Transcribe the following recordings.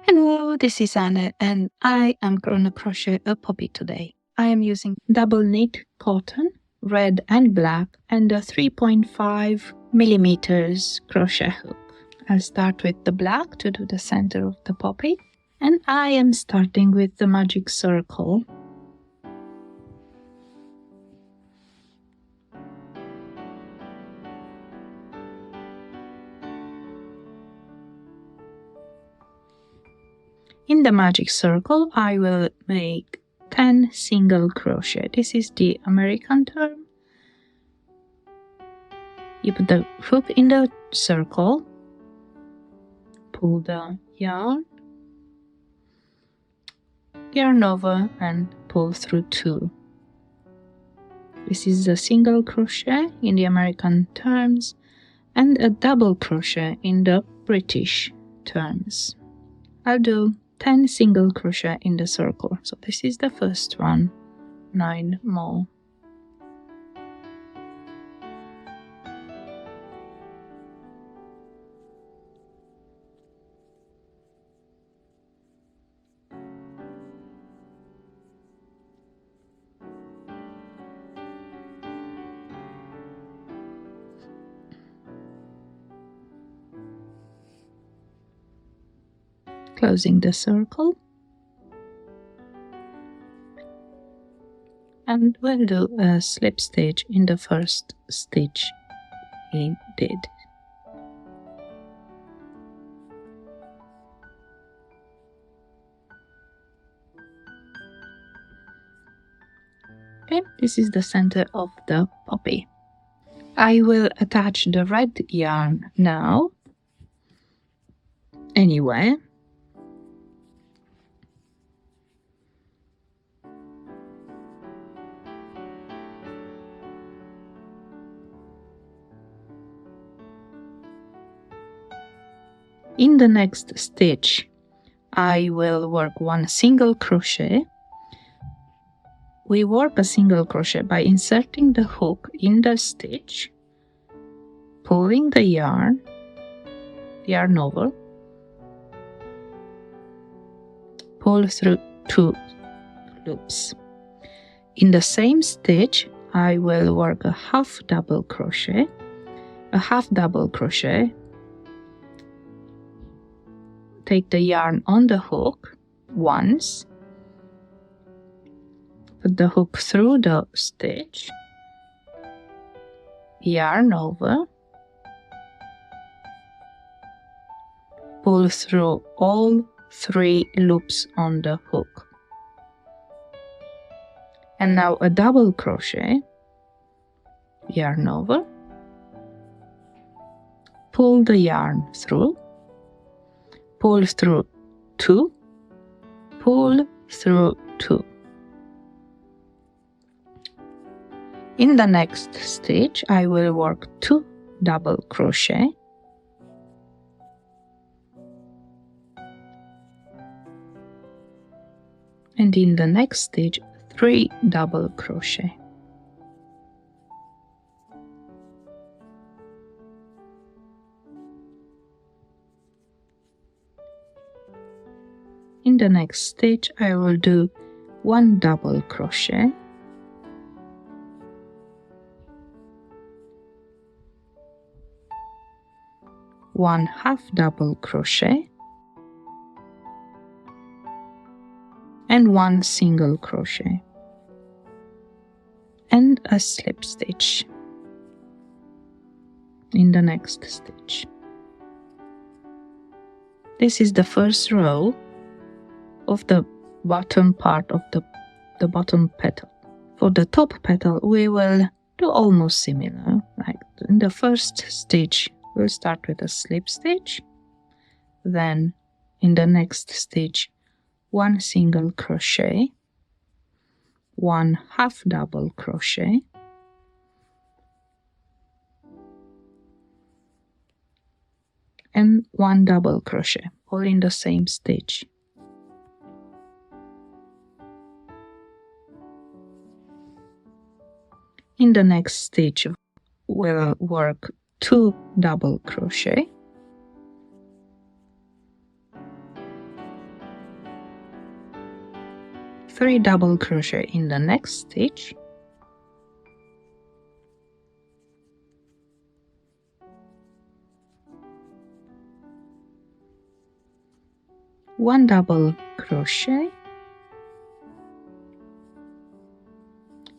Hello, this is Anna and I am gonna crochet a poppy today. I am using double knit cotton, red and black, and a 3.5 millimeters crochet hook. I'll start with the black to do the center of the poppy, and I am starting with the magic circle. In the magic circle, I will make 10 single crochet. This is the American term. You put the hook in the circle, pull the yarn over and pull through 2. This is a single crochet in the American terms and a double crochet in the British terms. I'll do 10 single crochet in the circle. So this is the first one, 9 more. Closing the circle, and we'll do a slip stitch in the first stitch we did. Okay, this is the center of the poppy. I will attach the red yarn now, anyway. In the next stitch, I will work 1 single crochet. We work a single crochet by inserting the hook in the stitch, pulling the yarn over, pull through 2 loops. In the same stitch, I will work a half double crochet, take the yarn on the hook once, put the hook through the stitch, yarn over, pull through all 3 loops on the hook. And now a double crochet, yarn over, pull the yarn through, pull through 2, pull through 2. In the next stitch, I will work 2 double crochet, and in the next stitch 3 double crochet. In the next stitch, I will do 1 double crochet, one half double crochet, and 1 single crochet, and a slip stitch in the next stitch. This is the first row of the bottom part of the bottom petal. For the top petal, we will do almost similar. Like in the first stitch, we'll start with a slip stitch, then in the next stitch 1 single crochet, 1 half double crochet, and 1 double crochet, all in the same stitch. In the next stitch, we'll work 2 double crochet, 3 double crochet in the next stitch, one double crochet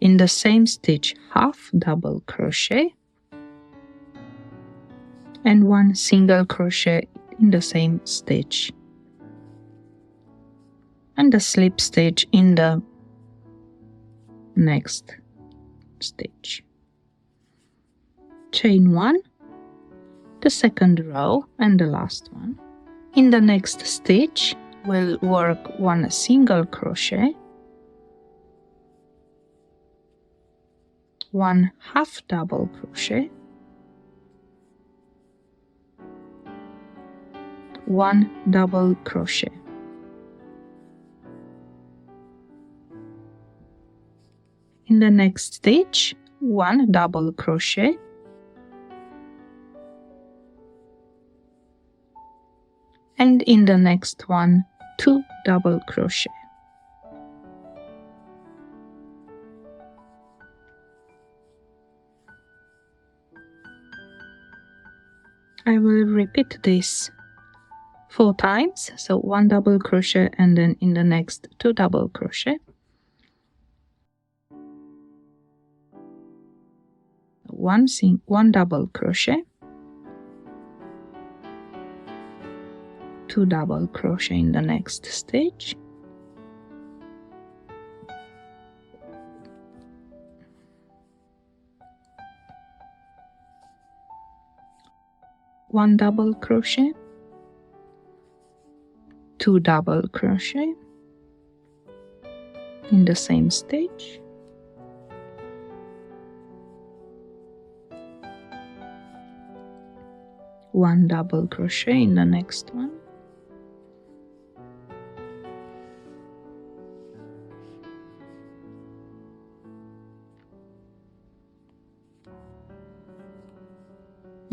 in the same stitch, half double crochet, and one single crochet in the same stitch, and a slip stitch in the next stitch. Chain 1, the second row and the last one. In the next stitch we'll work one single crochet, one half double crochet, one double crochet. In the next stitch, one double crochet, and in the next one, 2 double crochet. I will repeat this 4 times, so 1 double crochet and then in the next 2 double crochet, one double crochet, 2 double crochet in the next stitch, one double crochet, 2 double crochet in the same stitch, one double crochet in the next one,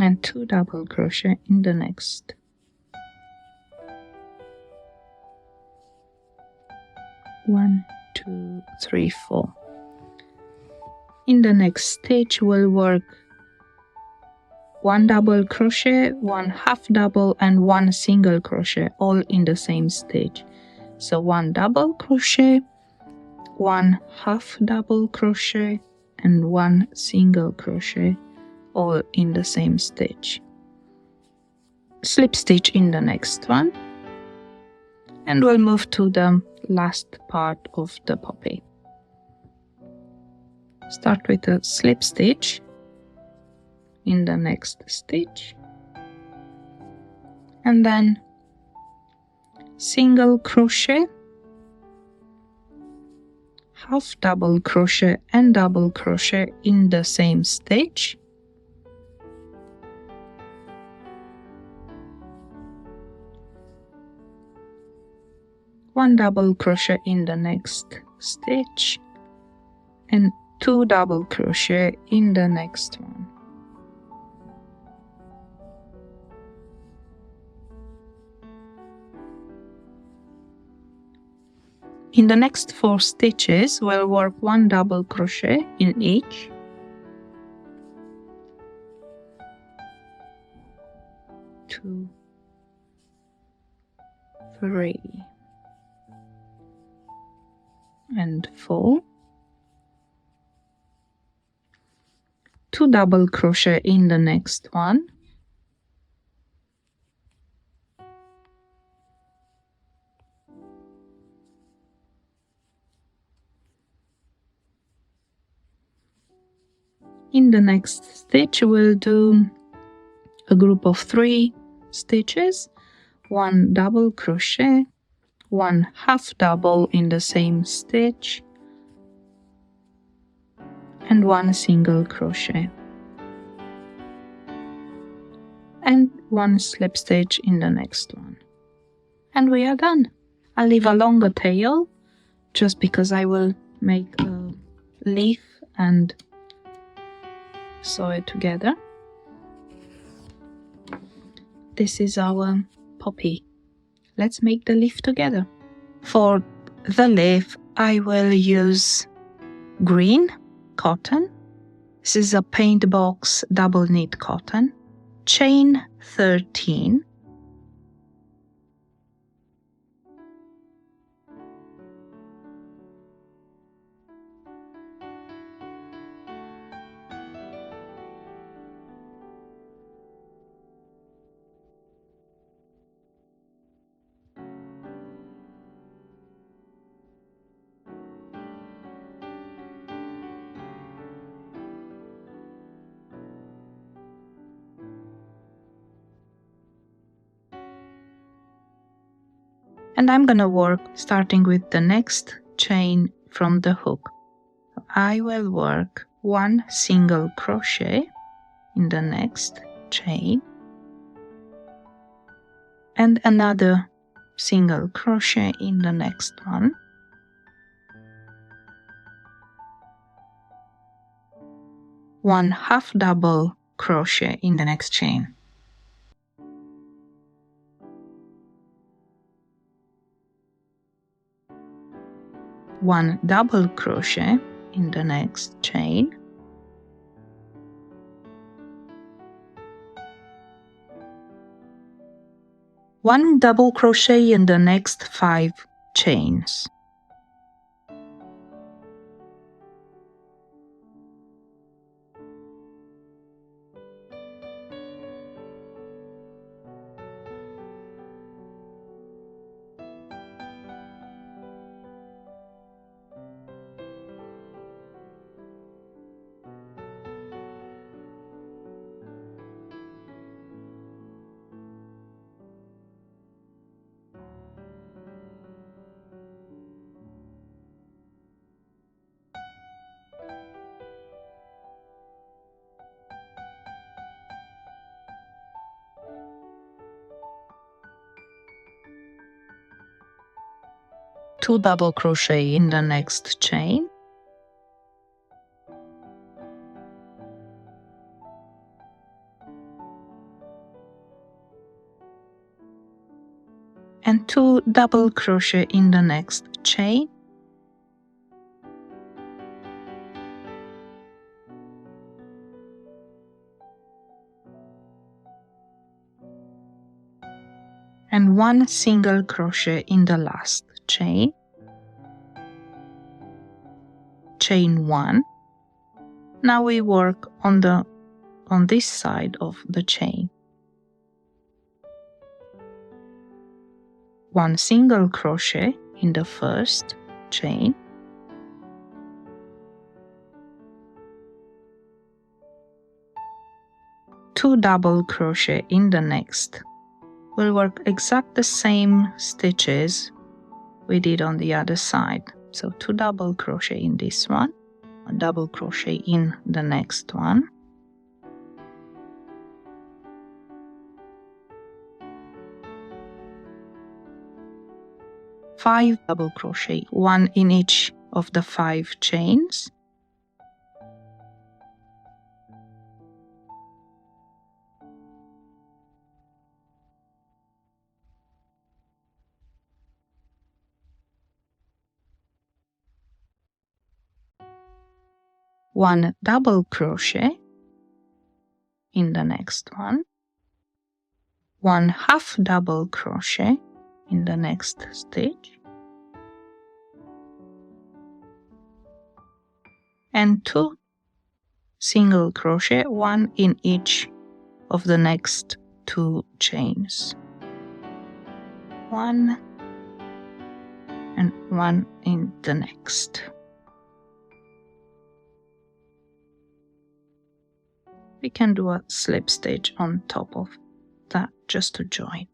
and 2 double crochet in the next. One, two, three, 4. In the next stitch we'll work 1 double crochet, 1 half double and 1 single crochet all in the same stitch. So 1 double crochet, 1 half double crochet and 1 single crochet all in the same stitch. Slip stitch in the next one, and we'll move to the last part of the poppy. Start with a slip stitch in the next stitch, and then single crochet, half double crochet and double crochet in the same stitch, one double crochet in the next stitch, and 2 double crochet in the next one. In the next 4 stitches we'll work 1 double crochet in each, two, 3 and 4, 2 double crochet in the next one, in the next stitch we'll do a group of 3 stitches, 1 double crochet, 1 half double in the same stitch, and 1 single crochet, and 1 slip stitch in the next one. And we are done. I'll leave a longer tail just because I will make a leaf and sew it together. This is our poppy. Let's make the leaf together. For the leaf I will use green cotton. This is a paint box double knit cotton, chain 13, and I'm gonna work starting with the next chain from the hook. I will work 1 single crochet in the next chain and another single crochet in the next one, one half double crochet in the next chain, one double crochet in the next chain, one double crochet in the next 5 chains, two double crochet in the next chain, and two double crochet in the next chain, and one single crochet in the last chain, chain 1. Now we work on this side of the chain. One single crochet in the first chain, two double crochet in the next. We'll work exact the same stitches we did on the other side. So two double crochet in this one, a double crochet in the next one, five double crochet, one in each of the 5 chains, one double crochet in the next one, one half double crochet in the next stitch, and two single crochet, one in each of the next 2 chains, one and one in the next. We can do a slip stitch on top of that just to join.